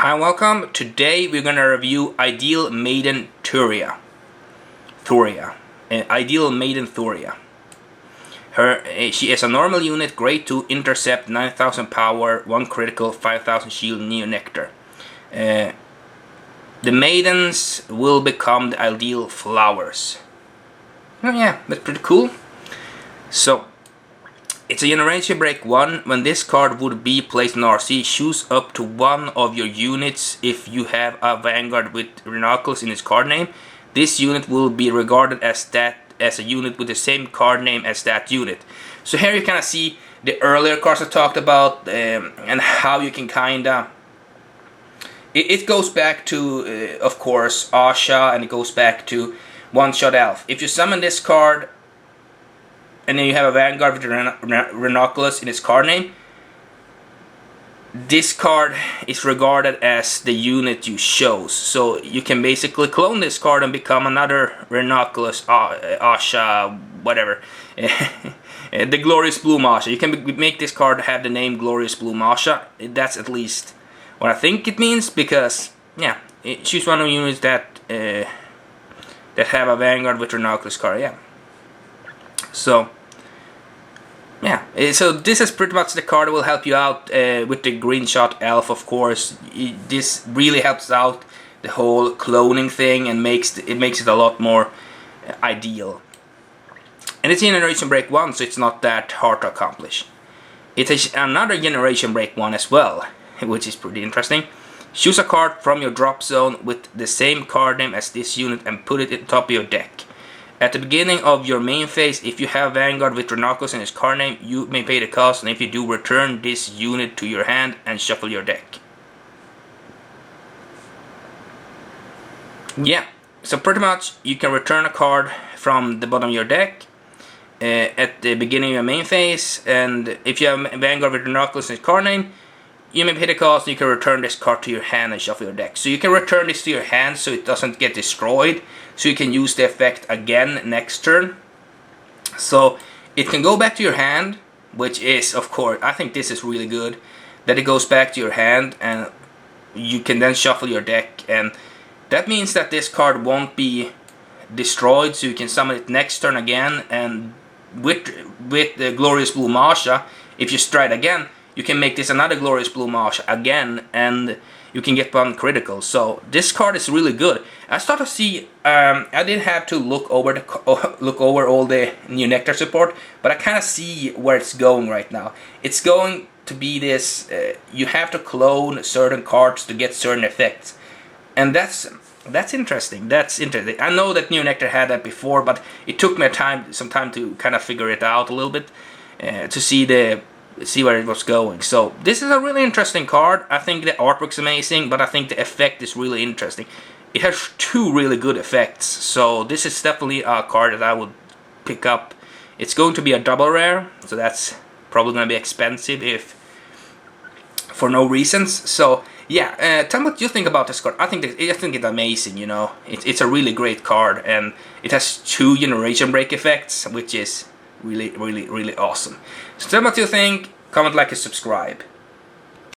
Hi, welcome. Today we're gonna review Ideal Maiden Thuria. Ideal Maiden Thuria. She is a normal unit, grade 2, Intercept, 9000 power, 1 critical, 5000 shield, Neo Nectar. The maidens will become the ideal flowers. Oh yeah, that's pretty cool. So, it's a generation break 1. When this card would be placed in RC, choose up to one of your units if you have a Vanguard with Ranunculus in its card name. This unit will be regarded as a unit with the same card name as that unit. So here you kind of see the earlier cards I talked about and how you can kinda... It goes back to, of course, Asha, and it goes back to one-shot elf. If you summon this card and then you have a Vanguard with Ranunculus in its card name, this card is regarded as the unit you chose. So you can basically clone this card and become another Ranunculus, Asha, whatever. The Glorious Bloom Asha. You can make this card have the name Glorious Bloom Asha. That's at least what I think it means, because, yeah, choose one of the units that have a Vanguard with Ranunculus card, yeah. So, yeah, so this is pretty much the card that will help you out with the green shot elf, of course. This really helps out the whole cloning thing and makes it a lot more ideal. And it's Generation Break 1, so it's not that hard to accomplish. It is another Generation Break 1 as well, which is pretty interesting. Choose a card from your drop zone with the same card name as this unit and put it at the top of your deck. At the beginning of your main phase, if you have Vanguard with Ranunculus in its card name, you may pay the cost, and if you do, return this unit to your hand and shuffle your deck. Yeah, so pretty much you can return a card from the bottom of your deck at the beginning of your main phase, and if you have Vanguard with Ranunculus in its card name, you may pay the cost, and you can return this card to your hand and shuffle your deck. So you can return this to your hand so it doesn't get destroyed, so you can use the effect again next turn. So it can go back to your hand, which is, of course, I think this is really good, that it goes back to your hand and you can then shuffle your deck, and that means that this card won't be destroyed, so you can summon it next turn again, and with the Glorious Blue Masha, if you stride again, you can make this another Glorious Blue Masha again, and you can get one critical. So this card is really good. I start to see. I didn't have to look over all the new Nectar support, but I kind of see where it's going right now. It's going to be this. You have to clone certain cards to get certain effects, and that's interesting. That's interesting. I know that new Nectar had that before, but it took me some time to kind of figure it out a little bit to see where it was going. So this is a really interesting card. I think the artwork's amazing, but I think the effect is really interesting. It has 2 really good effects, so this is definitely a card that I would pick up. It's going to be a double rare, so that's probably going to be expensive if for no reasons. So yeah, tell me what you think about this card. I think it's amazing. You know, it's a really great card, and it has 2 generation break effects, which is really awesome. So tell me what you think, comment, like, and subscribe.